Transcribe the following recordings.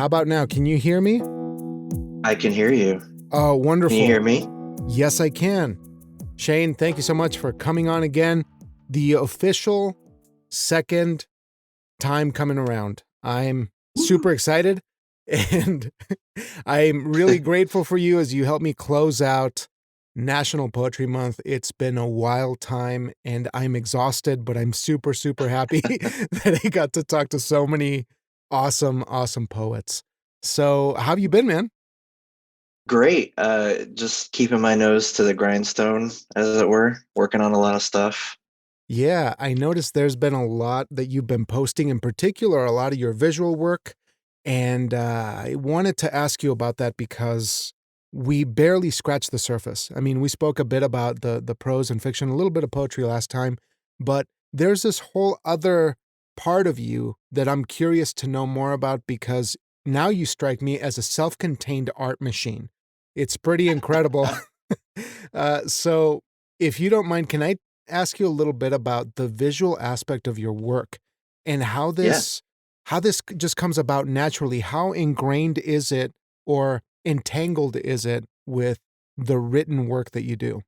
How about now? Can you hear me? I can hear you. Oh, Can you hear wonderful. me? Yes, I can. Shaine, thank you so much for coming on again. The official second time coming around. I'm super excited and I'm really grateful for you as you help me close out National Poetry Month. It's been a wild time and I'm exhausted, but I'm super, super happy that I got to talk to so many awesome, awesome poets. So, how have you been, man? Great. Just keeping my nose to the grindstone, as it were, working on a lot of stuff. Yeah, I noticed there's been a lot that you've been posting, in particular, a lot of your visual work. And I wanted to ask you about that because we barely scratched the surface. I mean, we spoke a bit about the prose and fiction, a little bit of poetry last time, but there's this whole other part of you that I'm curious to know more about because now you strike me as a self-contained art machine. It's pretty incredible. So, if you don't mind, can I ask you a little bit about the visual aspect of your work and Yeah, how this just comes about naturally? How ingrained is it or entangled is it with the written work that you do?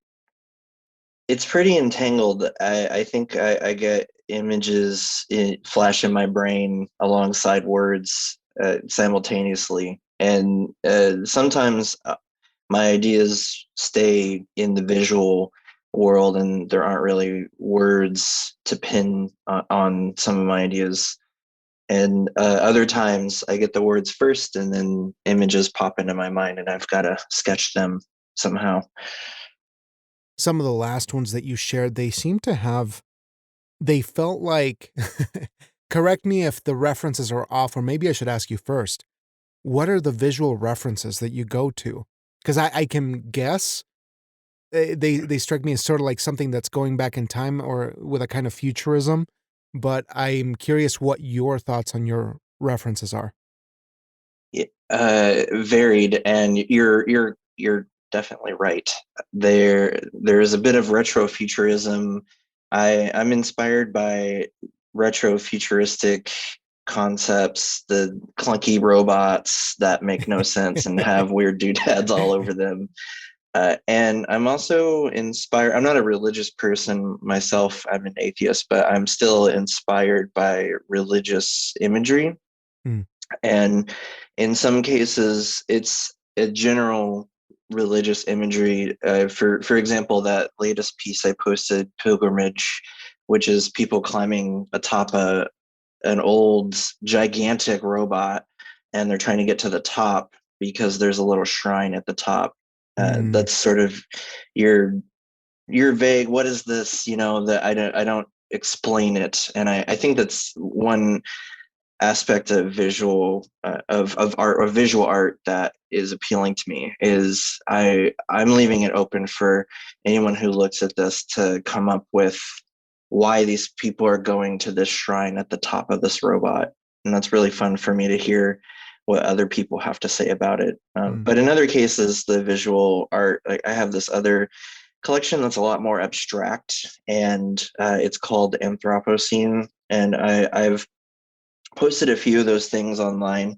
it's pretty entangled. I think I get images flash in my brain alongside words simultaneously. And sometimes my ideas stay in the visual world and there aren't really words to pin on some of my ideas. And other times I get the words first and then images pop into my mind and I've got to sketch them somehow. Some of the last ones that you shared, they seem to have, they felt like, correct me if the references are off, or maybe I should ask you first. What are the visual references that you go to? Because I can guess. They strike me as sort of like something that's going back in time or with a kind of futurism, but I'm curious what your thoughts on your references are. Varied, and you're definitely right. There's a bit of retrofuturism. I'm inspired by retrofuturistic concepts, the clunky robots that make no sense and have weird doodads all over them. And I'm also inspired. I'm not a religious person myself. I'm an atheist, but I'm still inspired by religious imagery. Mm, And in some cases, it's a general religious imagery. For example, that latest piece I posted, Pilgrimage, which is people climbing atop an old gigantic robot, and they're trying to get to the top because there's a little shrine at the top. mm. That's sort of your vague. What is this? That I don't explain it, and I think that's one aspect of visual of art or visual art that is appealing to me is I'm leaving it open for anyone who looks at this to come up with why these people are going to this shrine at the top of this robot, and that's really fun for me to hear what other people have to say about it. Mm. But in other cases, the visual art, like I have this other collection that's a lot more abstract, and it's called Anthropocene, and I've posted a few of those things online,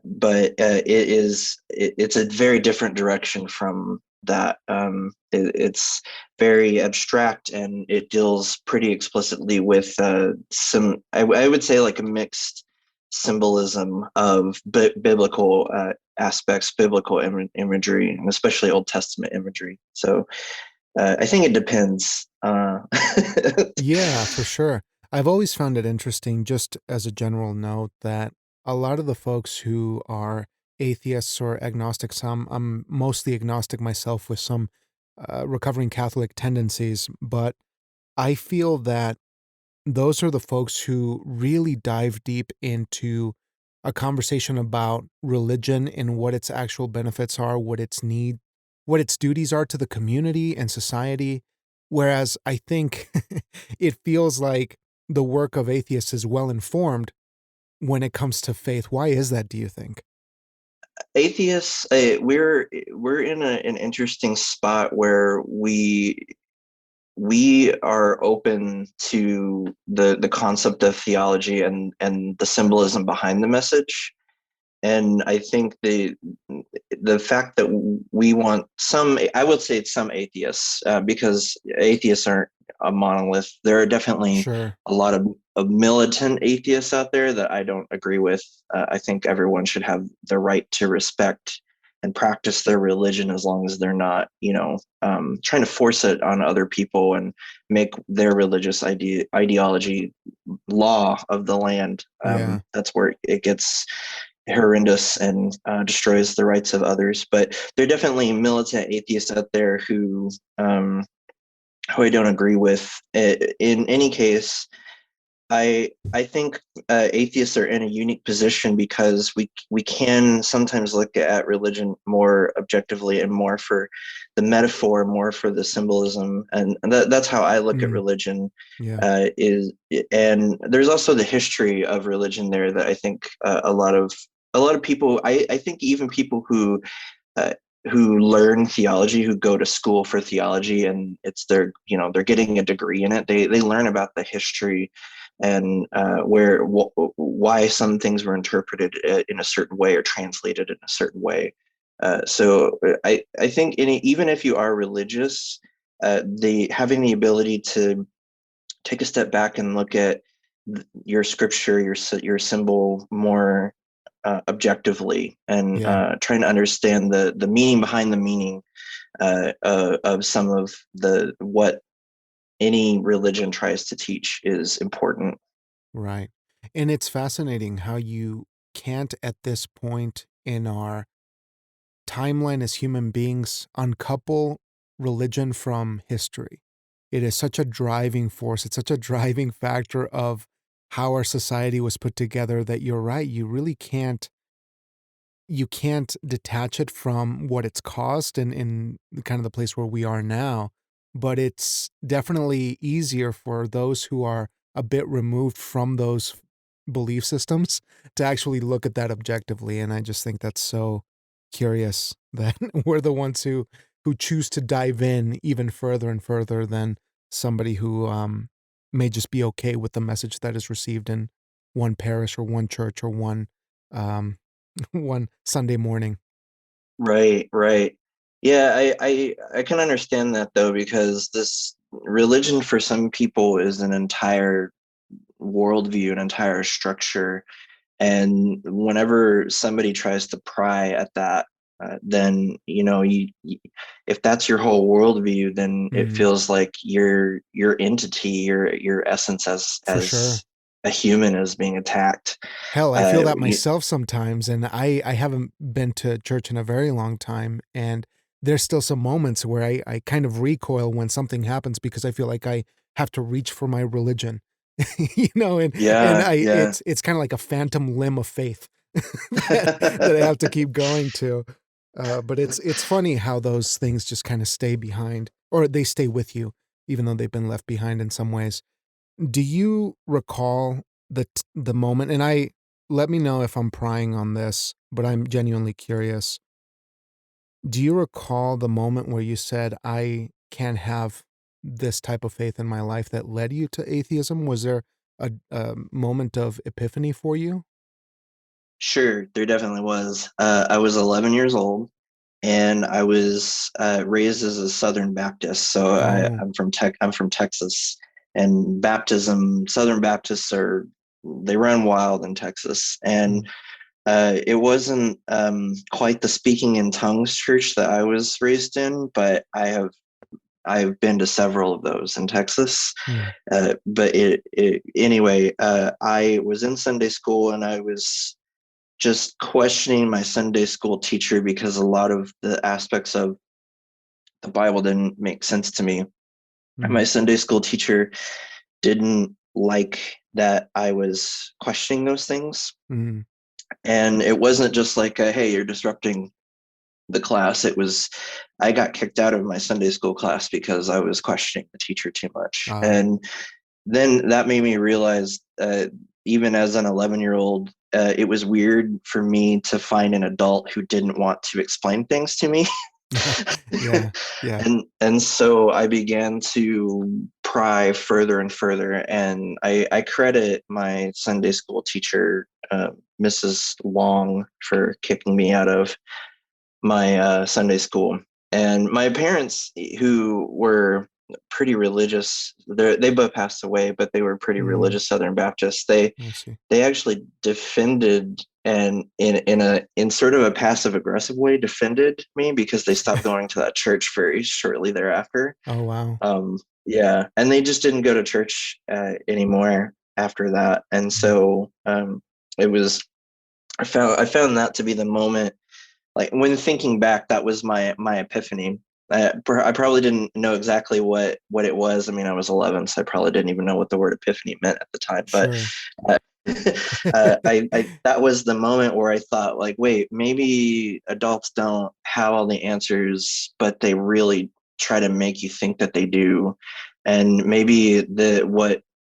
but it's a very different direction from that. It's very abstract and it deals pretty explicitly with some, I would say, like a mixed symbolism of biblical aspects, biblical imagery, and especially Old Testament imagery. So I think it depends. Yeah, for sure. I've always found it interesting, just as a general note, that a lot of the folks who are atheists or agnostics, I'm mostly agnostic myself with some recovering Catholic tendencies, but I feel that those are the folks who really dive deep into a conversation about religion and what its actual benefits are, what its duties are to the community and society. Whereas I think it feels like the work of atheists is well informed when it comes to faith. Why is that, do you think? Atheists, we're in an interesting spot where we are open to the concept of theology and the symbolism behind the message. and I think the fact that we want some, I would say it's some atheists, because atheists aren't a monolith. There are definitely Sure. a lot of militant atheists out there that I don't agree with. I think everyone should have the right to respect and practice their religion as long as they're not, trying to force it on other people and make their religious ideology law of the land. Yeah. That's where it gets horrendous and destroys the rights of others. But there are definitely militant atheists out there who I don't agree with. In any case, I think atheists are in a unique position because we can sometimes look at religion more objectively and more for the metaphor, more for the symbolism, and that's how I look at Mm, religion. yeah. Is And there's also the history of religion there that I think a lot of people, I think even people uh, who learn theology, who go to school for theology, and it's their, they're getting a degree in it. They learn about the history and why some things were interpreted in a certain way or translated in a certain way. So I think even if you are religious, the having the ability to take a step back and look at your scripture, your symbol more objectively, and Yeah. trying to understand the meaning behind the meaning of some of the what any religion tries to teach is important. Right. And it's fascinating how you can't at this point in our timeline as human beings uncouple religion from history. It is such a driving force. It's such a driving factor of how our society was put together that you're right. You can't detach it from what it's caused in kind of the place where we are now, but it's definitely easier for those who are a bit removed from those belief systems to actually look at that objectively, and I just think that's so curious that we're the ones who choose to dive in even further and further than somebody who, may just be okay with the message that is received in one parish or one church or one, um one Sunday morning. Right, right. Yeah, I can understand that though, because this religion for some people is an entire worldview, an entire structure. And whenever somebody tries to pry at that, then if that's your whole worldview, then it Mhm. feels like your entity, your essence For sure. as a human is being attacked. Hell, I feel Uh, that you, myself sometimes, and I haven't been to church in a very long time, and there's still some moments where I kind of recoil when something happens because I feel like I have to reach for my religion, and yeah, I yeah. it's kinda like a phantom limb of faith that I have to keep going to, but it's funny how those things just kinda stay behind, or they stay with you even though they've been left behind in some ways. Do you recall the moment, and I let me know if I'm prying on this, but I'm genuinely curious. Do you recall the moment where you said, "I can't have this type of faith in my life," that led you to atheism? Was there a moment of epiphany for you? Sure, there definitely was. I was 11 years old, and I was raised as a Southern Baptist. So Oh. I'm from Texas, and Southern Baptists they run wild in Texas, and Mm, it wasn't quite the speaking in tongues church that I was raised in, but I've been to several of those in Texas. mm, But anyway, I was in Sunday school, and I was just questioning my Sunday school teacher because a lot of the aspects of the Bible didn't make sense to me. And mm, my Sunday school teacher didn't like that I was questioning those things. mm. And it wasn't just like, hey, you're disrupting the class. It was, I got kicked out of my Sunday school class because I was questioning the teacher too much. Ah. And then that made me realize, even as an 11-year-old, it was weird for me to find an adult who didn't want to explain things to me. Yeah, yeah. And so I began to pry further and further. And I credit my Sunday school teacher, Mrs. Long, for kicking me out of my Sunday school. And my parents, who were pretty religious, they both passed away, but they were pretty Mm, religious Southern Baptists. They I see. they actually defended, and in sort of a passive aggressive way defended me, because they stopped going to that church very shortly thereafter. Oh, wow. Yeah, and they just didn't go to church anymore after that. And Mhm. so it was I found that to be the moment, like when thinking back, that was my epiphany. I probably didn't know exactly what it was. I mean, I was 11, so I probably didn't even know what the word epiphany meant at the time. But Sure. uh, I that was the moment where I thought, like, wait, maybe adults don't have all the answers, but they really try to make you think that they do. And maybe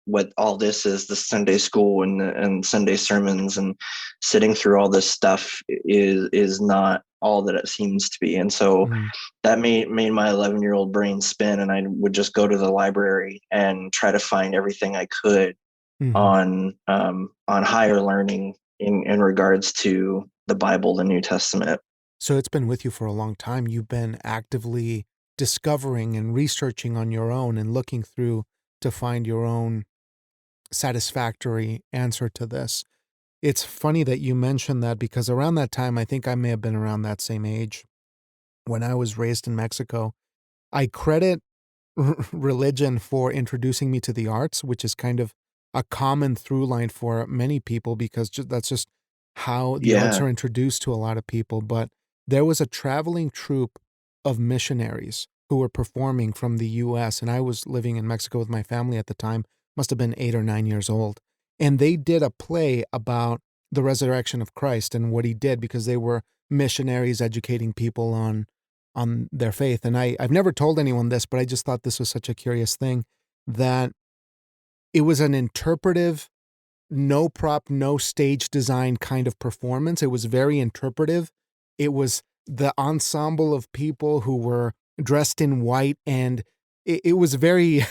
what all this is, the Sunday school and Sunday sermons and sitting through all this stuff is not all that it seems to be. And so Mm, that made my 11-year-old brain spin, and I would just go to the library and try to find everything I could mhm. on higher learning in regards to the Bible, the New Testament. So it's been with you for a long time. You've been actively discovering and researching on your own and looking through to find your own satisfactory answer to this. It's funny that you mentioned that because around that time, I think I may have been around that same age when I was raised in Mexico. I credit religion for introducing me to the arts, which is kind of a common through line for many people because that's just how the arts Yeah, are introduced to a lot of people. But there was a traveling troupe of missionaries who were performing from the US, and I was living in Mexico with my family at the time, must have been 8 or 9 years old. And they did a play about the resurrection of Christ and what he did because they were missionaries educating people on their faith. And I've never told anyone this, but I just thought this was such a curious thing that it was an interpretive, no prop, no stage design kind of performance. It was very interpretive. It was the ensemble of people who were dressed in white and it was very,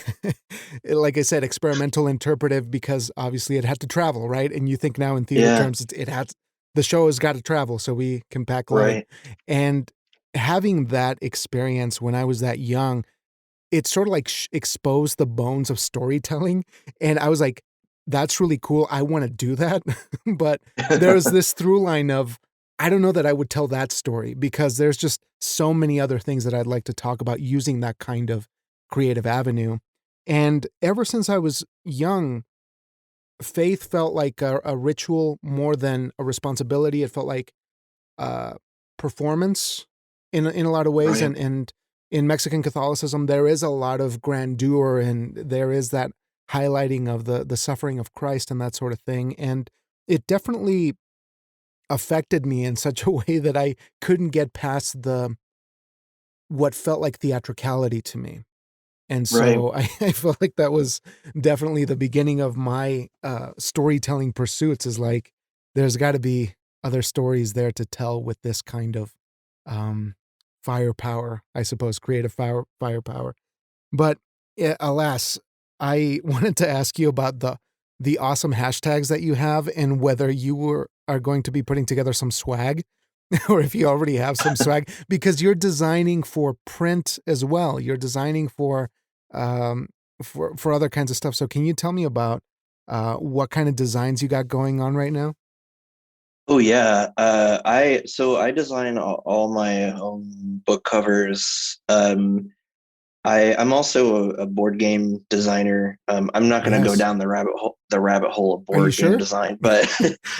like I said, experimental, interpretive because obviously it had to travel, right? And you think now in theater yeah, terms, it had the show has got to travel so we can pack light. right. And having that experience when I was that young, it sort of like exposed the bones of storytelling. And I was like, that's really cool. I want to do that. But there's this through line of, I don't know that I would tell that story because there's just so many other things that I'd like to talk about using that kind of creative avenue. And ever since I was young, faith felt like a ritual more than a responsibility. It felt like uh, performance in a lot of ways, Right, and in Mexican Catholicism, there is a lot of grandeur, and there is that highlighting of the suffering of Christ and that sort of thing, and it definitely affected me in such a way that I couldn't get past the what felt like theatricality to me. And right. so I felt like that was definitely the beginning of my storytelling pursuits is like, there's got to be other stories there to tell with this kind of um, firepower, I suppose, creative firepower. But alas, I wanted to ask you about the awesome hashtags that you have and whether are going to be putting together some swag or if you already have some swag because you're designing for print as well. You're designing um for other kinds of stuff. So can you tell me about what kind of designs you got going on right now? Oh yeah. I design all my own book covers. I'm also a board game designer. I'm not going to go Yes. down the rabbit hole of Are you board game sure? design, but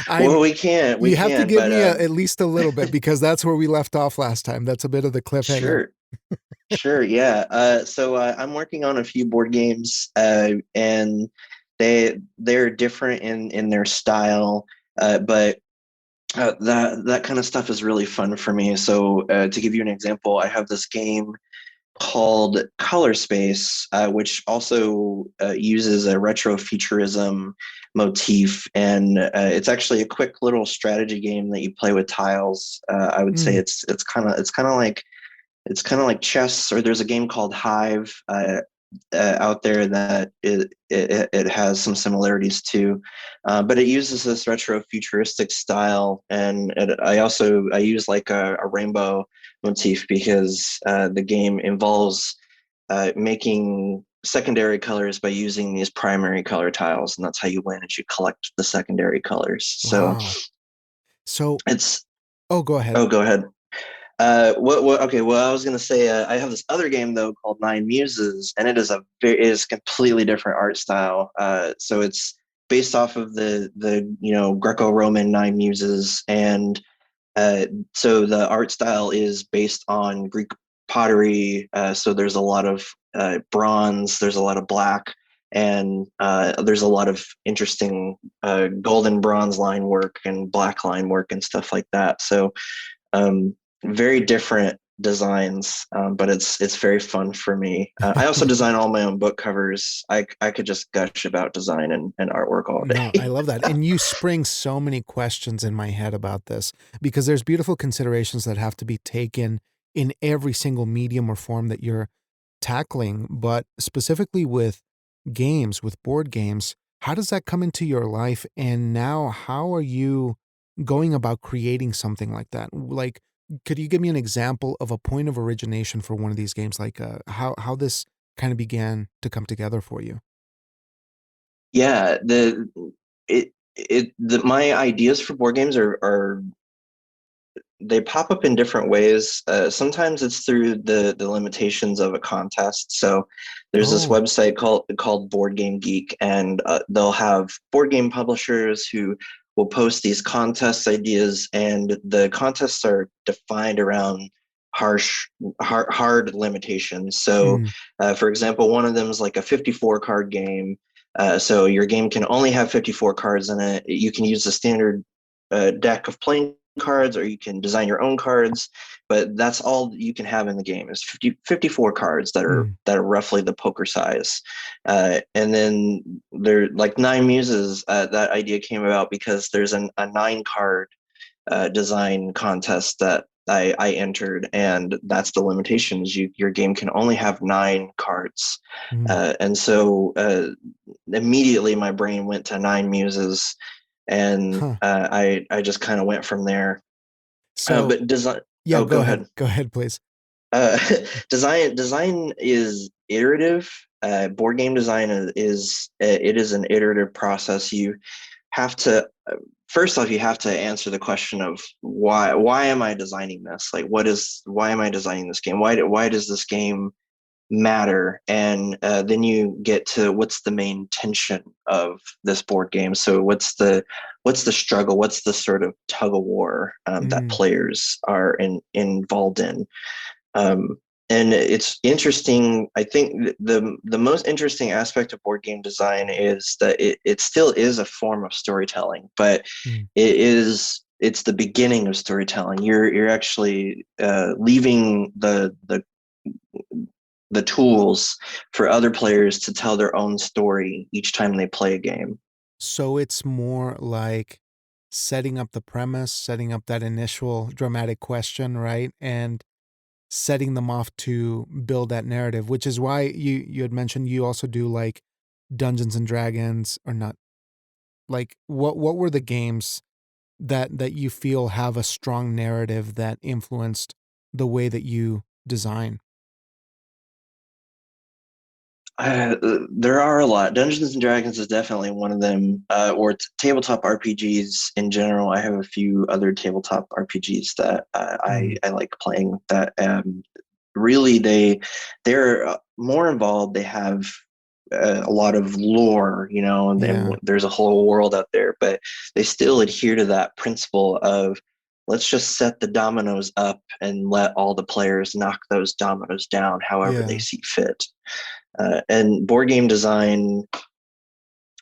I'm well, we You have to can, give but me at least a little bit because that's where we left off last time. That's a bit of the cliffhanger. sure. Sure, yeah. I'm working on a few board games, and they're different in their style, but that kind of stuff is really fun for me. So to give you an example, I have this game called Color Space, which also uses a retrofuturism motif, and it's actually a quick little strategy game that you play with tiles. I would say Mm, it's kind of like chess, or there's a game called Hive. out there that it has some similarities to, but it uses this retro futuristic style, and I use like a rainbow motif because the game involves making secondary colors by using these primary color tiles, and that's how you win, is you collect the secondary colors. So Wow. So it's oh, go ahead. oh, go ahead. Okay, well, I was gonna say I have this other game though called Nine Muses, and it is completely different art style. So it's based off of the Greco-Roman Nine Muses, and uh, so the art style is based on Greek pottery. So there's a lot of bronze, there's a lot of black, and there's a lot of interesting golden bronze line work and black line work and stuff like that. So um, very different designs, but it's very fun for me. I also design all my own book covers. I could just gush about design and artwork all No, I day. love that. And you spring so many questions in my head about this because there's beautiful considerations that have to be taken in every single medium or form that you're tackling. But specifically with games, with board games, how does that come into your life? And now, how are you going about creating something like that? Like, could you give me an example of a point of origination for one of these games? Like, how this kind of began to come together for you? Yeah, my ideas for board games are they pop up in different ways. Sometimes it's through the limitations of a contest. So there's this Oh, website called Board Game Geek, and they'll have board game publishers who will post these contest ideas, and the contests are defined around hard limitations. So, mm, for example, one of them is like a 54 card game. So your game can only have 54 cards in it. You can use the standard deck of playing cards, or you can design your own cards, but that's all you can have in the game is 54 cards mm, that are roughly the poker size. And then there, like Nine Muses, that idea came about because there's a 9 card design contest that I entered, and that's the limitations. Your game can only have 9 cards, mm. and so immediately my brain went to Nine Muses, and Huh. I just kind of went from there. So But design. yeah, Oh, go go ahead. ahead. Go ahead, please. Uh, design is iterative. Board game design it is an iterative process. You have to first off, you have to answer the question of why am I designing this? Like, why am I designing this game? Why does this game matter? And then you get to what's the main tension of this board game. So what's the struggle? What's the sort of tug of war that Mm, players are involved in? Um, and it's interesting. I think the most interesting aspect of board game design is that it still is a form of storytelling, but mm. it's the beginning of storytelling. You're actually leaving the tools for other players to tell their own story each time they play a game. So it's more like setting up the premise, setting up that initial dramatic question, right? And setting them off to build that narrative, which is why you had mentioned you also do like Dungeons and Dragons or not. Like what were the games that you feel have a strong narrative that influenced the way that you design? There are a lot. Dungeons and Dragons is definitely one of them, or tabletop RPGs in general. I have a few other tabletop RPGs that Mm, I like playing. That really they're more involved. They have a lot of lore, and yeah. there's a whole world out there. But they still adhere to that principle of let's just set the dominoes up and let all the players knock those dominoes down however they Yeah. see fit. And board game design,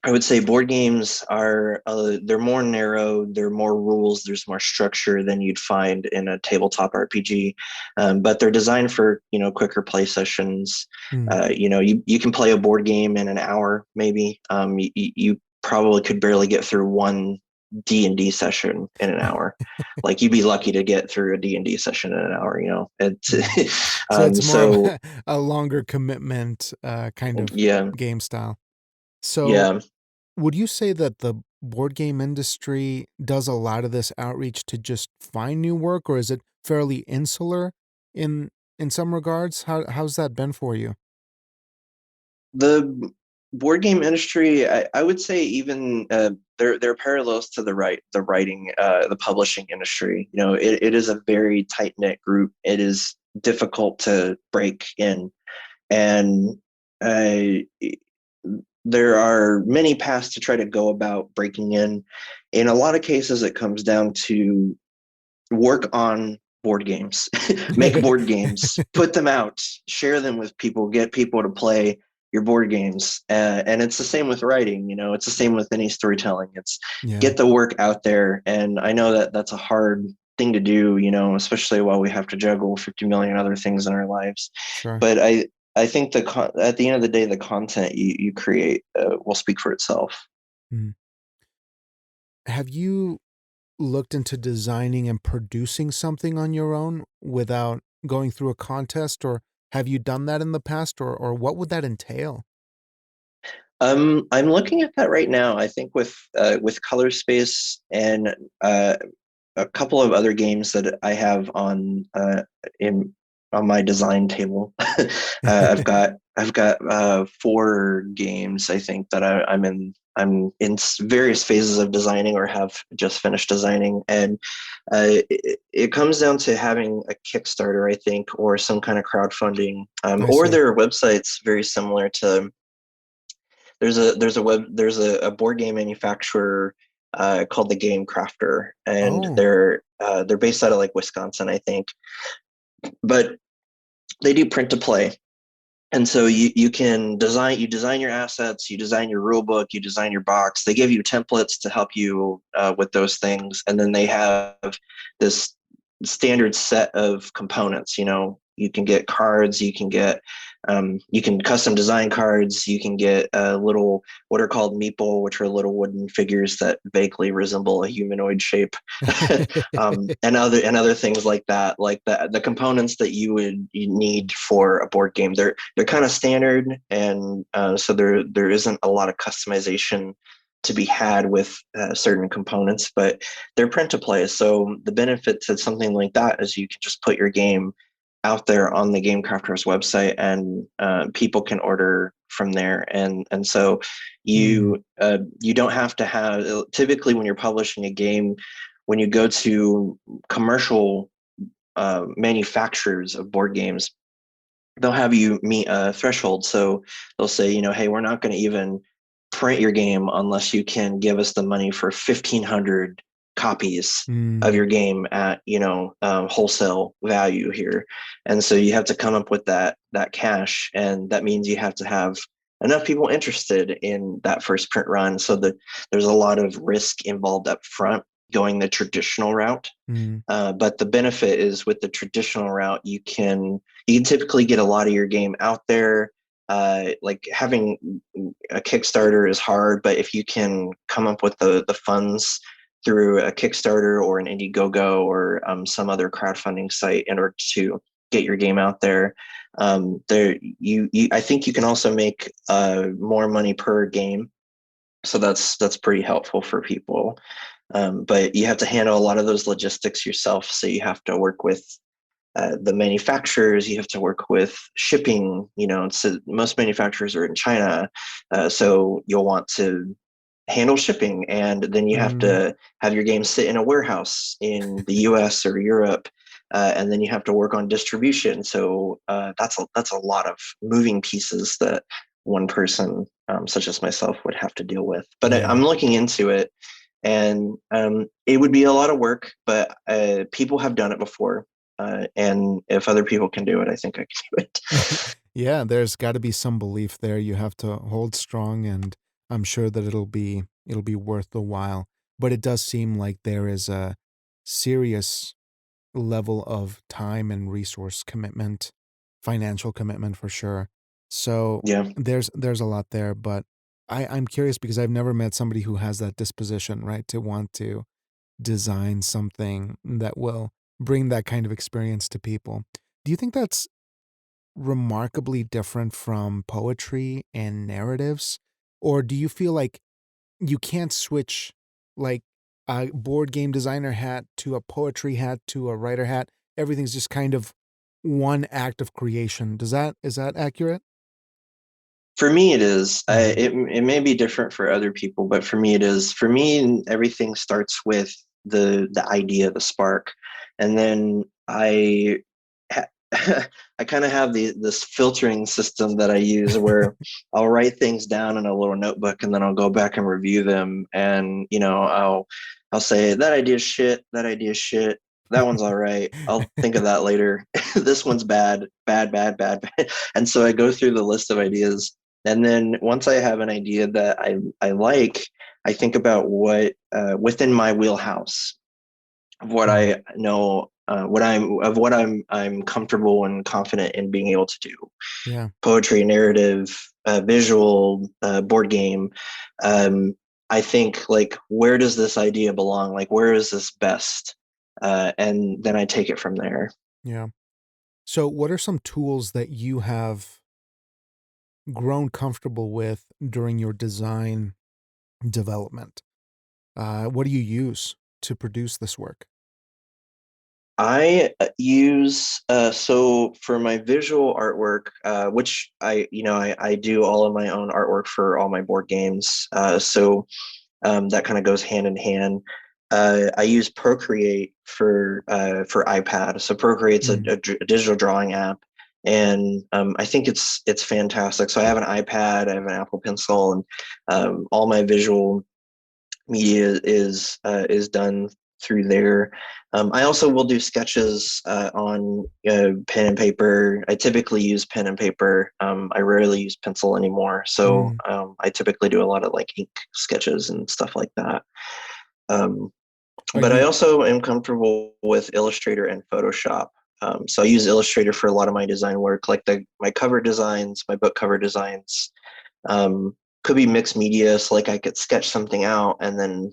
I would say board games are they're more narrow, there are more rules, there's more structure than you'd find in a tabletop RPG, but they're designed for quicker play sessions. Mm, You can play a board game in an hour maybe. You probably could barely get through one D&D session in an hour. Like you'd be lucky to get through a D&D session in an hour, you know. Mm. It's So it's more of so a longer commitment, kind of yeah, game style. So, yeah. would you say that the board game industry does a lot of this outreach to just find new work, or is it fairly insular in some regards? How's that been for you? The board game industry, I would say even there are parallels to the writing, the publishing industry. You know, it is a very tight knit group. It is difficult to break in, and uh, there are many paths to try to go about breaking in. In a lot of cases, it comes down to work on board games, make board games, put them out, share them with people, get people to play your board games. And it's the same with writing, you know, it's the same with any storytelling. It's Yeah, get the work out there. And I know that that's a hard thing to do, you know, especially while we have to juggle 50 million other things in our lives. sure. But I think at the end of the day, the content you create will speak for itself. Mm. Have you looked into designing and producing something on your own without going through a contest, or have you done that in the past, or what would that entail? I'm looking at that right now. I think with Color Space and uh, a couple of other games that I have in on my design table. I've got 4 games I think that I'm in various phases of designing or have just finished designing, and it comes down to having a Kickstarter, I think, or some kind of crowdfunding, I or see. there are websites very similar to there's a board game manufacturer called the Game Crafter, and Oh. they're based out of like Wisconsin, I think, but they do print to play. And so you can design your assets, you design your rule book, you design your box. They give you templates to help you with those things, and then they have this standard set of components. You know, you can get cards, you can custom design cards, you can get little what are called meeple, which are little wooden figures that vaguely resemble a humanoid shape, and other things like that. Like the components that you need for a board game, they're kind of standard, and so there isn't a lot of customization to be had with certain components, but they're print to play. So the benefit to something like that is you can just put your game out there on the Game Crafters website, and people can order from there. And so Mm, you don't have to have, typically when you're publishing a game, when you go to commercial manufacturers of board games, they'll have you meet a threshold. So they'll say, you know, hey, we're not going to even print your game unless you can give us the money for 1,500 copies of mm, your game at, you know, wholesale value here. And so you have to come up with that cash, and that means you have to have enough people interested in that first print run, so that there's a lot of risk involved up front going the traditional route. mm, But the benefit is with the traditional route, you can typically get a lot of your game out there. Like having a Kickstarter is hard, but if you can come up with the funds through a Kickstarter or an Indiegogo or some other crowdfunding site in order to get your game out there, I think you can also make more money per game. So that's pretty helpful for people. But you have to handle a lot of those logistics yourself. So you have to work with the manufacturers, you have to work with shipping. You know, so most manufacturers are in China, so you'll want to handle shipping, and then you have mm. to have your game sit in a warehouse in the US or Europe. And then you have to work on distribution. So that's a lot of moving pieces that one person, such as myself, would have to deal with. But Yeah. I'm looking into it, and it would be a lot of work, but people have done it before, and if other people can do it, I think I can do it. Yeah, there's gotta be some belief there you have to hold strong, and I'm sure that it'll be worth the while, but it does seem like there is a serious level of time and resource commitment, financial commitment for sure. So, Yeah. there's a lot there, but I'm curious because I've never met somebody who has that disposition, right, to want to design something that will bring that kind of experience to people. Do you think that's remarkably different from poetry and narratives? Or do you feel like you can't switch like a board game designer hat to a poetry hat to a writer hat? Everything's just kind of one act of creation. Is that accurate? For me, it is. Mhm. It may be different for other people, but for me, it is. For me, everything starts with the idea, the spark, and then ha- I kind of have this filtering system that I use where I'll write things down in a little notebook, and then I'll go back and review them, and I'll say that idea is shit, that idea is shit. That one's all right. I'll think of that later. This one's bad, bad, bad, bad, bad. And so I go through the list of ideas, and then once I have an idea that I like, I think about what within my wheelhouse of what Mhm. I know, what I'm comfortable and confident in being able to do. Yeah, Poetry, narrative, visual, board game. Um, I think like where does this idea belong? Like where is this best? And then I take it from there. yeah. So what are some tools that you have grown comfortable with during your design development? What do you use to produce this work? I use so for my visual artwork, which I do all of my own artwork for all my board games. So that kind of goes hand in hand. I use Procreate for iPad. So Procreate's Mm, a digital drawing app, and I think it's fantastic. So I have an iPad, I have an Apple Pencil, and all my visual media is done through there. I also will do sketches on pen and paper. I typically use pen and paper. I rarely use pencil anymore, so mm. I typically do a lot of like ink sketches and stuff like that. Um, Are but I you also am comfortable with Illustrator and Photoshop. So I use Illustrator for a lot of my design work, like my cover designs, my book cover designs, could be mixed media. So like I could sketch something out and then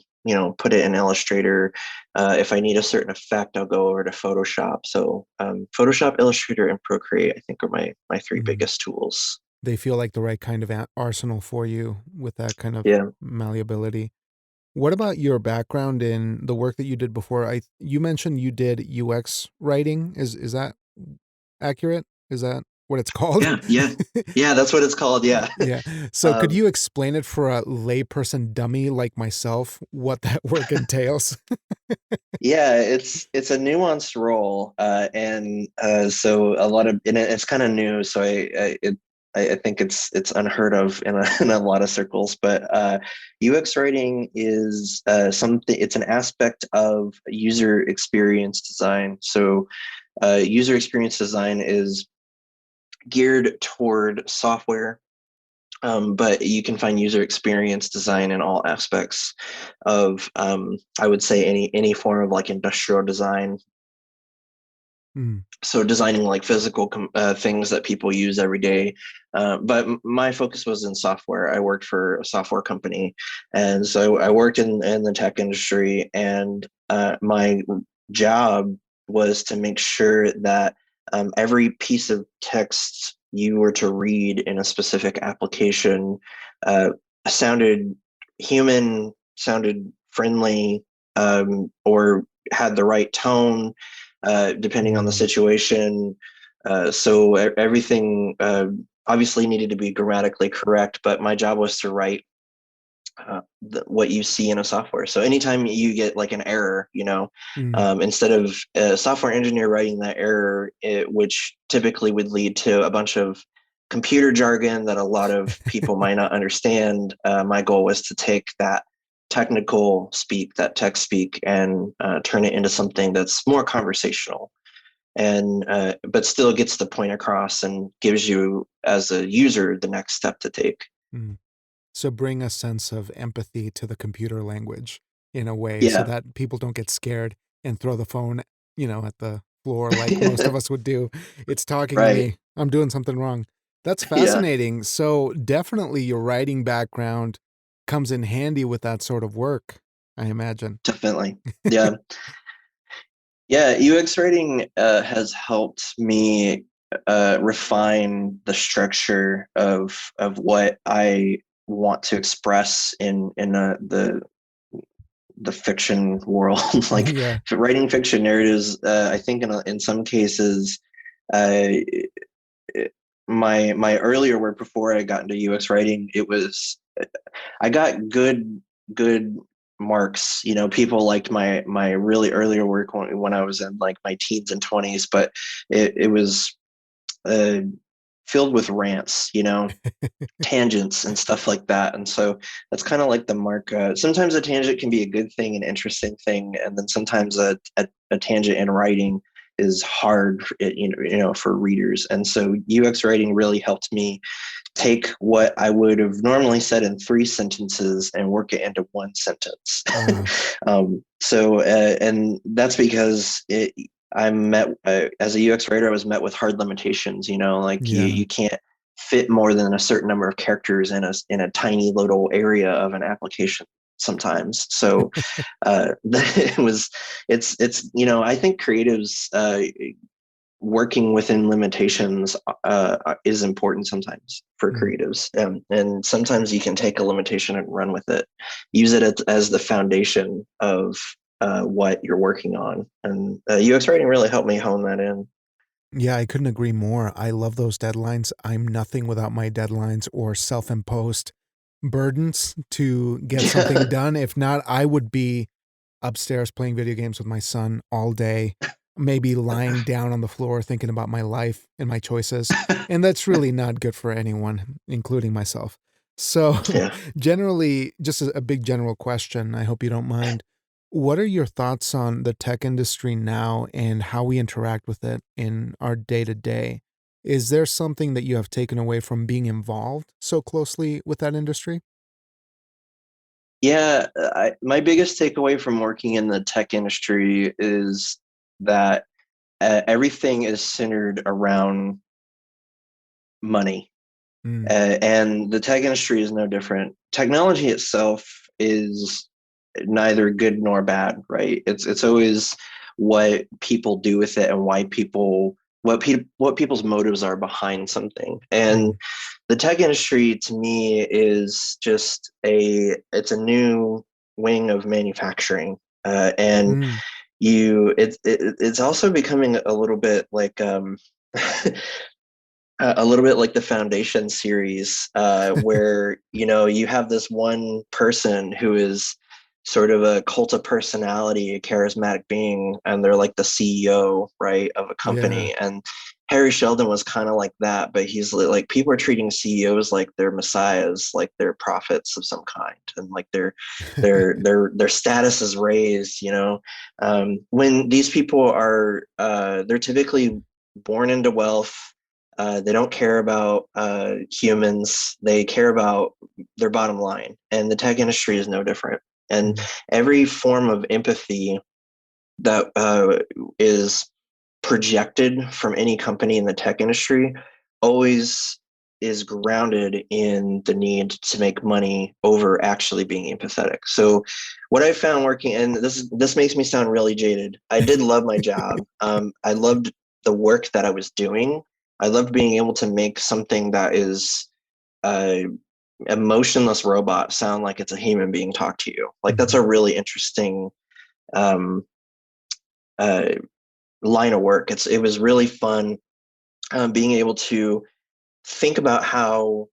put it in Illustrator. If I need a certain effect, I'll go over to Photoshop. So Photoshop, Illustrator, and Procreate, I think, are my three mhm. biggest tools. They feel like the right kind of arsenal for you with that kind of Yeah. malleability. What about your background in the work that you did before? You mentioned you did UX writing. Is that accurate? Is that what it's called? Yeah, yeah, yeah. That's what it's called. Yeah. Yeah. So could um, you explain it for a layperson dummy like myself, what that work entails? yeah, it's a nuanced role, and so a lot of and it's kind of new. So I think it's unheard of in in a lot of circles. But UX writing is something. It's an aspect of user experience design. So user experience design is geared toward software, but you can find user experience design in all aspects of, I would say, any form of like industrial design. Mm, So designing like physical things that people use every day. But my focus was in software. I worked for a software company, and so I worked in the tech industry, and my job was to make sure that every piece of text you were to read in a specific application uh, sounded human, sounded friendly, or had the right tone, depending on the mm, situation. So everything obviously needed to be grammatically correct, but my job was to write what you see in a software. So anytime you get like an error, mm. instead of a software engineer writing that error, which typically would lead to a bunch of computer jargon that a lot of people might not understand, my goal was to take that technical speak, that tech speak, and turn it into something that's more conversational and but still gets the point across and gives you as a user the next step to take. Mm. So bring a sense of empathy to the computer language in a way so Yeah. that people don't get scared and throw the phone, at the floor like most of us would do. It's talking to Right. me. I'm doing something wrong. That's Yeah, fascinating. So definitely your writing background comes in handy with that sort of work, I imagine. definitely. Yeah. Yeah, UX writing has helped me refine the structure of what I want to express in the fiction world. Like Yeah. writing fiction narratives, I think in some cases, uh, my earlier work before I got into UX writing, it was I got good marks. You know, people liked my really earlier work when I was in like my teens and 20s, but it was uh, filled with rants, you know, tangents and stuff like that. And so that's kind of like the mark. Sometimes a tangent can be a good thing, an interesting thing, and then sometimes a tangent in writing is hard, for readers. And so UX writing really helped me take what I would have normally said in three sentences and work it into one sentence. Uh, And that's because I'm met as a UX writer, I was met with hard limitations. You know, like yeah. you can't fit more than a certain number of characters in a tiny little area of an application sometimes. So it was it's I think creatives working within limitations is important sometimes for Mm. creatives. And sometimes you can take a limitation and run with it, use it as the foundation of what you're working on. And UX writing really helped me hone that in. Yeah, I couldn't agree more. I love those deadlines. I'm nothing without my deadlines or self-imposed burdens to get something done. If not, I would be upstairs playing video games with my son all day, maybe lying down on the floor thinking about my life and my choices. And that's really not good for anyone, including myself. So, Yeah. generally, just a big general question, I hope you don't mind. What are your thoughts on the tech industry now and how we interact with it in our day to day? Is there something that you have taken away from being involved so closely with that industry? Yeah, my biggest takeaway from working in the tech industry is that everything is centered around money. Mm, And the tech industry is no different. Technology itself is neither good nor bad, right? It's always what people do with it and why what people's motives are behind something. And mm, the tech industry to me is just it's a new wing of manufacturing. And mm. it's also becoming a little bit like a little bit like the Foundation series, where you have this one person who is sort of a cult of personality, a charismatic being, and they're like the CEO, right, of a Yeah. company. And Harry Sheldon was kind of like that, but he's like people are treating CEOs like they're messiahs, like they're prophets of some kind, and like their status is raised. When these people are they're typically born into wealth. They don't care about humans. They care about their bottom line. And the tech industry is no different. And Mm, every form of empathy that is projected from any company in the tech industry always is grounded in the need to make money over actually being empathetic. So what I found working, and this makes me sound really jaded. I did love my job. I loved the work that I was doing. I loved being able to make something that is a emotionless robot sound like it's a human being talk to you. Like that's mhm, a really interesting um, uh, line of work. It was really fun being able to think about how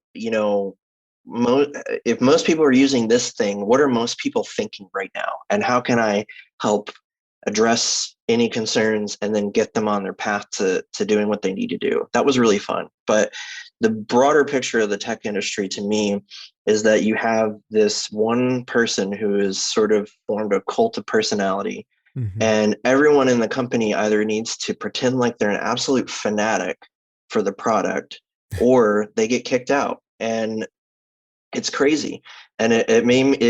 if most people are using this thing, what are most people thinking right now, and how can I help address any concerns and then get them on their path to doing what they need to do. That was really fun. But the broader picture of the tech industry to me is that you have this one person who is sort of formed a cult of personality, mhm. and everyone in the company either needs to pretend like they're an absolute fanatic for the product or they get kicked out. And it's crazy. And it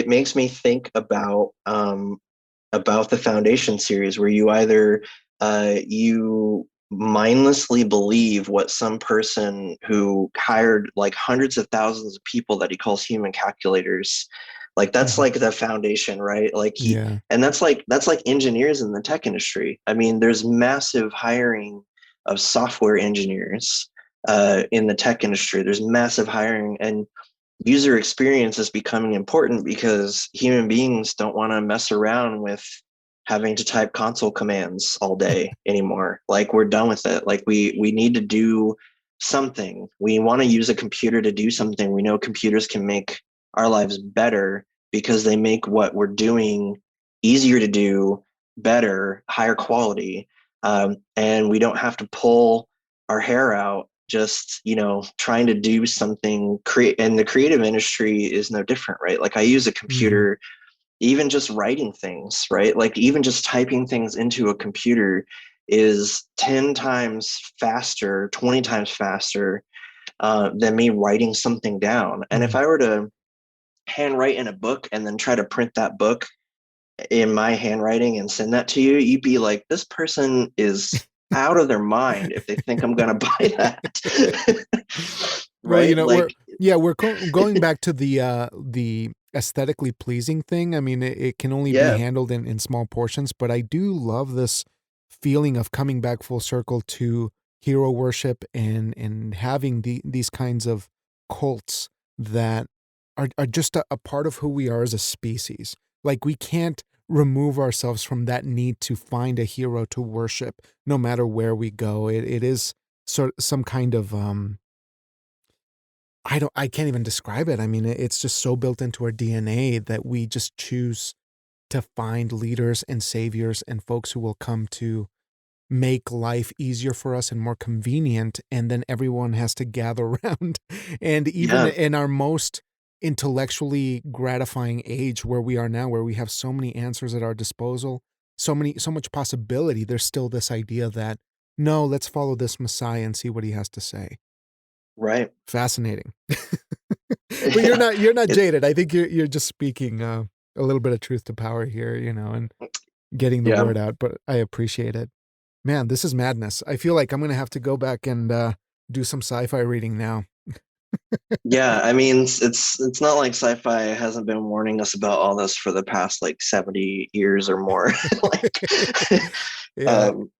makes me think about the Foundation series, where you either you mindlessly believe what some person who hired like hundreds of thousands of people that he calls human calculators, like that's Mhm. like the foundation, right? Like he, Yeah. and that's like engineers in the tech industry. I mean, there's massive hiring of software engineers in the tech industry. There's massive hiring, and user experience is becoming important because human beings don't want to mess around with having to type console commands all day anymore. Like we're done with it. Like we need to do something. We want to use a computer to do something. We know computers can make our lives better because they make what we're doing easier to do, better, higher quality. And we don't have to pull our hair out just trying to do something create, and the creative industry is no different, right? Like I use a Mhm. computer even just writing things, right? Like even just typing things into a computer is 10 times faster, 20 times faster than me writing something down. And if Mhm. I were to handwrite in a book and then try to print that book in my handwriting and send that to you, you'd be like, this person is out of their mind if they think I'm going to buy that. Well, Right? we're Like, yeah, we're going back to the aesthetically pleasing thing. I mean, it can only be yeah, handled in small portions, but I do love this feeling of coming back full circle to hero worship and having these kinds of cults that are just a part of who we are as a species. Like, we can't remove ourselves from that need to find a hero to worship no matter where we go. It is some kind of, I can't even describe it. I mean, it's just so built into our DNA that we just choose to find leaders and saviors and folks who will come to make life easier for us and more convenient, and then everyone has to gather around. And even yeah, in our most intellectually gratifying age where we are now, where we have so many answers at our disposal, so much possibility, there's still this idea that, "No, let's follow this Messiah and see what he has to say." right. Fascinating. But Yeah, you're not it, jaded. I think you're just speaking, a little bit of truth to power here, and getting the yeah, word out, but I appreciate it. Man, this is madness. I feel like I'm gonna have to go back and, do some sci-fi reading now. yeah. I mean, it's not like sci-fi hasn't been warning us about all this for the past like 70 years or more. Like, Yeah. um,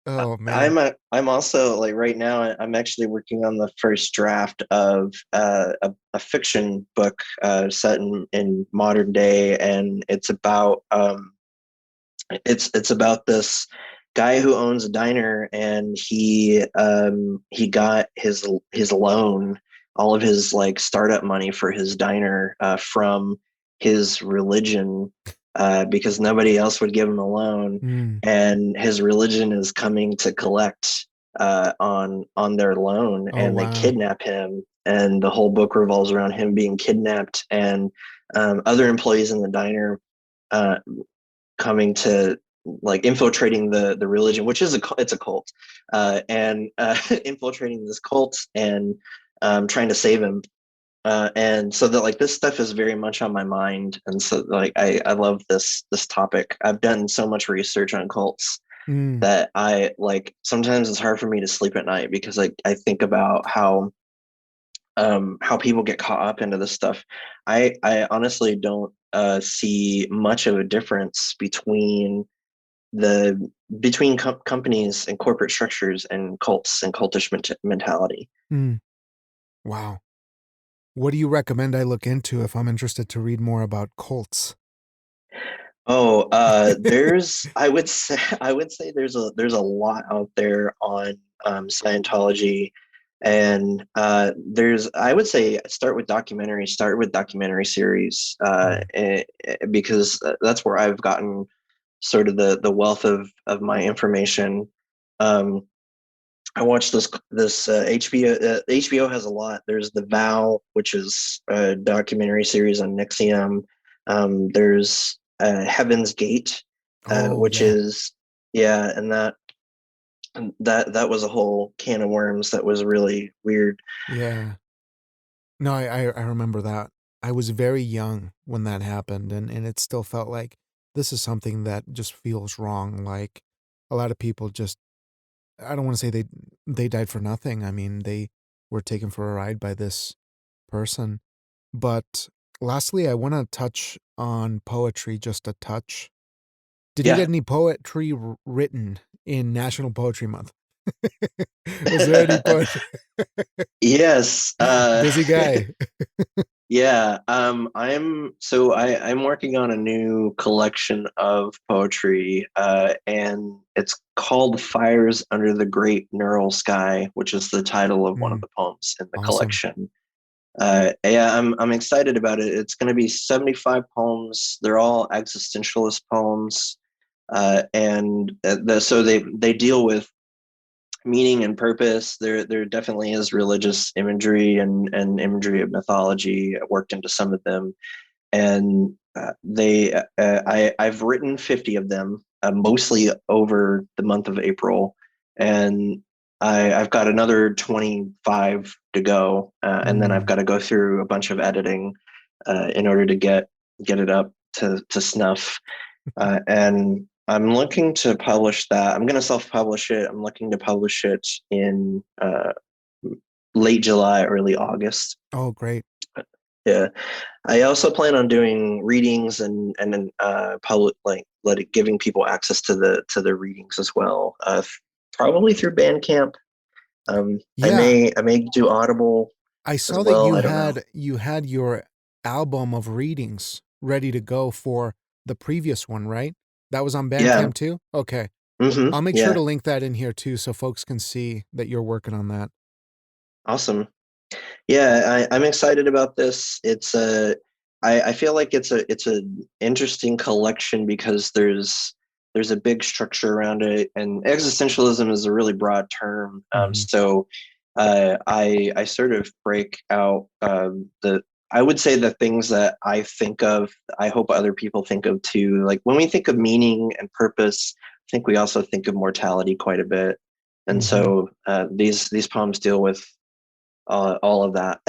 Oh, man. I'm also like right now I'm actually working on the first draft of a fiction book set in modern day, and it's about this guy who owns a diner, and he got his loan, all of his like startup money for his diner from his religion because nobody else would give him a loan, Mm. and his religion is coming to collect on their loan, Oh, and they wow. kidnap him, and the whole book revolves around him being kidnapped, and other employees in the diner uh, coming to like infiltrating the religion, which is it's a cult, and infiltrating this cult and trying to save him. And so that like this stuff is very much on my mind, and so like I love this topic. I've done so much research on cults Mm. that I like sometimes it's hard for me to sleep at night because I think about how people get caught up into this stuff. I honestly don't see much of a difference the between companies and corporate structures and cults and cultish mentality. Mm. Wow. What do you recommend I look into if I'm interested to read more about cults? Oh, there's I would say there's a lot out there on Scientology, and there's I would say start with documentary series Mm. because that's where I've gotten sort of the wealth of my information. Um, I watched this HBO. HBO has a lot. There's The Vow, which is a documentary series on Nixium. There's Heaven's Gate, Oh, which yeah. is yeah, and that was a whole can of worms that was really weird. Yeah. No, I remember that. I was very young when that happened, and it still felt like this is something that just feels wrong, like, a lot of people just I don't wanna say they died for nothing. I mean, they were taken for a ride by this person. But lastly, I wanna touch on poetry just a touch. Did you Yeah. get any poetry written in National Poetry Month? Was there any poetry? Yes. Busy guy. Yeah. I'm working on a new collection of poetry, and it's called Fires Under the Great Neural Sky, which is the title of one of Mm, the poems in the awesome. collection. Yeah, I'm excited about it. It's going to be 75 poems. They're all existentialist poems, so they deal with meaning and purpose. There definitely is religious imagery and imagery of mythology worked into some of them, and I've written 50 of them, mostly over the month of April, and I've got another 25 to go, and then I've Mm, got to go through a bunch of editing in order to get it up to snuff. And I'm looking to publish that. I'm going to self-publish it. I'm looking to publish it in late July, early August. oh, great. Yeah. I also plan on doing readings and then public giving people access to the readings as well. Probably through Bandcamp. Yeah, I may do Audible I as saw that well. I don't know. you had your album of readings ready to go for the previous one, right? That was on Yeah. Bandcamp too? Okay. I'll make sure Yeah. to link that in here too so folks can see that you're working on that. Awesome. Yeah, I'm excited about this. I feel like it's a interesting collection because there's a big structure around it, and existentialism is a really broad term. Mhm, I sort of break out the I would say the things that I think of. I hope other people think of too. Like when we think of meaning and purpose, I think we also think of mortality quite a bit. And mhm. so these poems deal with all of that,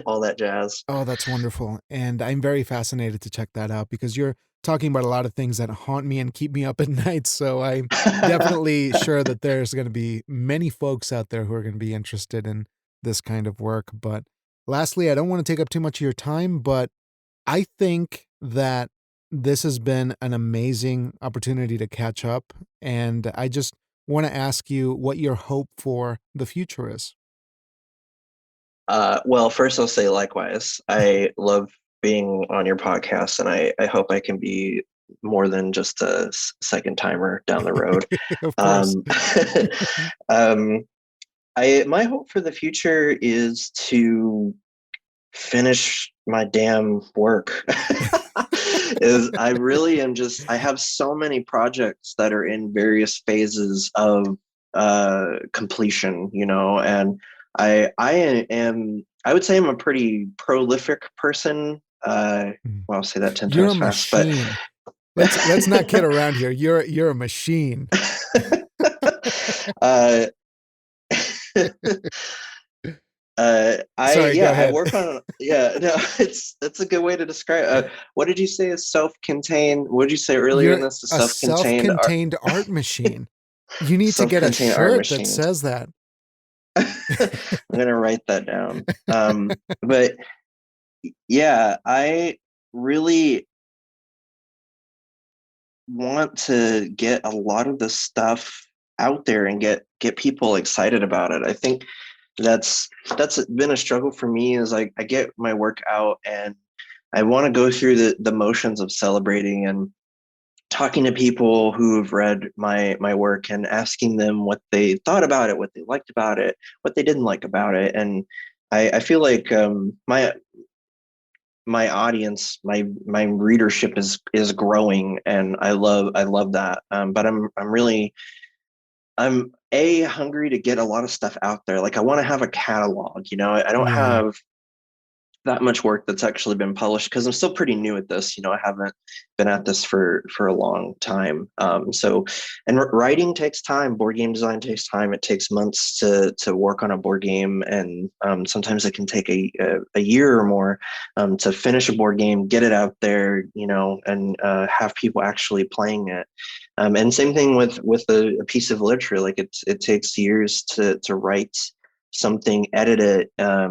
all that jazz. Oh, that's wonderful, and I'm very fascinated to check that out because you're talking about a lot of things that haunt me and keep me up at night, so I'm definitely sure that there's gonna be many folks out there who are gonna be interested in this kind of work, but lastly, I don't wanna take up too much of your time, but I think that this has been an amazing opportunity to catch up, and I just wanna ask you what your hope for the future is. Well, first I'll say likewise. I love being on your podcast, and I hope I can be more than just a second timer down the road. Of course. Um, um, I my hope for the future is to finish my damn work. Is I really am just I have so many projects that are in various phases of completion, you know, and I would say I'm a pretty prolific person. Mm. Well, I'll say that 10 You're times a fast, but machine. Let's not kid around here. You're a machine. uh Sorry, go I ahead. work on yeah, no, it's that's a good way to describe what did you say is self-contained? What did you say earlier in You're this? A a self-contained art self-contained art machine. You need to get a self-contained art shirt that machine. says that. I'm gonna write that down. But yeah, I really want to get a lot of this stuff out there and get people excited about it. I think that's been a struggle for me is like I get my work out and I want to go through the motions of celebrating and talking to people who have read my work and asking them what they thought about it, what they liked about it, what they didn't like about it. And I feel like my audience, my readership is growing, and I love that. But I'm a hungry to get a lot of stuff out there. Like I want to have a catalog. You know, I don't Yeah. have that much work that's actually been published because I'm still pretty new at this. I haven't been at this for a long time. And writing takes time. Board game design takes time. It takes months to work on a board game, and sometimes it can take a year or more to finish a board game, get it out there, and have people actually playing it. And same thing with a piece of literature. Like it takes years to write something, edit it, a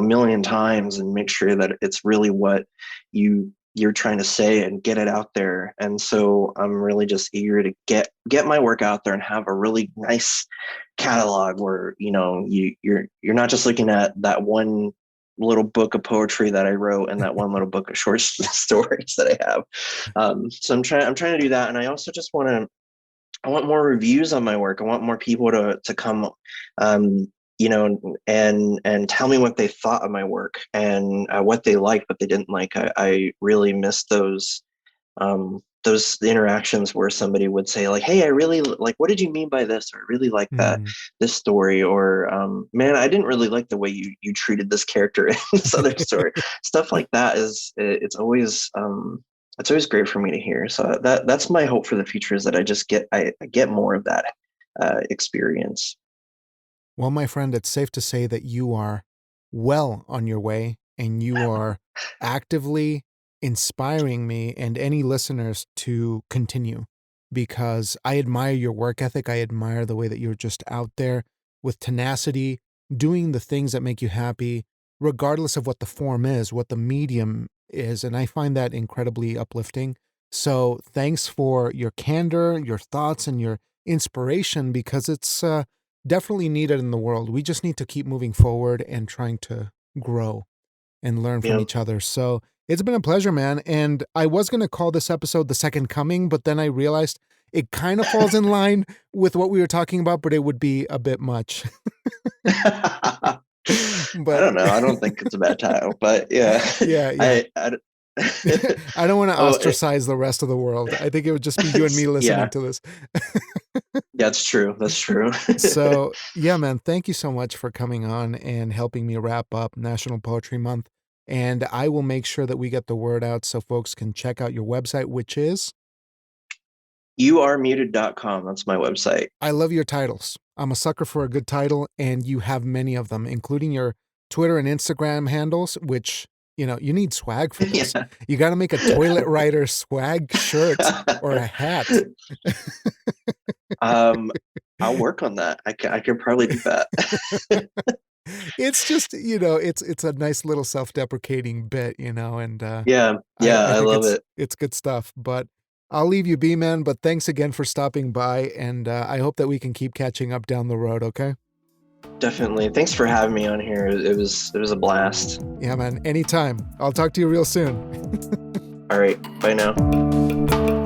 million times, and make sure that it's really what you're trying to say and get it out there. And so I'm really just eager to get my work out there and have a really nice catalog where you're not just looking at that one little book of poetry that I wrote and that one little book of short stories that I have. So I'm trying to do that, and I also just I want more reviews on my work. I want more people to come, and tell me what they thought of my work and what they liked, what they didn't like. I really miss those interactions where somebody would say like, "Hey, I really like, what did you mean by this?" Or "I really like that Mm. this story," or "Man, I didn't really like the way you treated this character in this other story." Stuff like that it's always great for me to hear. So that's my hope for the future, is that I get more of that experience. Well, my friend, it's safe to say that you are well on your way and you are actively inspiring me and any listeners to continue because I admire your work ethic. I admire the way that you're just out there with tenacity, doing the things that make you happy, regardless of what the form is, what the medium is. And I find that incredibly uplifting. So thanks for your candor, your thoughts, and your inspiration because it's, definitely needed in the world. We just need to keep moving forward and trying to grow and learn You from know, each other. So it's been a pleasure, man. And I was going to call this episode The Second Coming, but then I realized it kind of falls in line with what we were talking about, but it would be a bit much. I But don't know. I don't think it's a bad title, but yeah, yeah, yeah. I I don't want to oh, ostracize the rest of the world. I think it would just be you and me listening yeah, to this. that's true. That's true. So, yeah, man, thank you so much for coming on and helping me wrap up National Poetry Month. And I will make sure that we get the word out so folks can check out your website, which is youaremuted.com. That's my website. I love your titles. I'm a sucker for a good title, and you have many of them, including your Twitter and Instagram handles, which, you need swag for this. Yeah. You got to make a toilet writer swag shirt or a hat. um, I'll work on that. I could probably do that. It's just, it's a nice little self-deprecating bit, and Yeah, I yeah, I I think love it's it. it's good stuff. But I'll leave you be, man. But thanks again for stopping by, and I hope that we can keep catching up down the road. Okay? Definitely. Thanks for having me on here. It was a blast. Yeah, man. Anytime. I'll talk to you real soon. All right, bye now.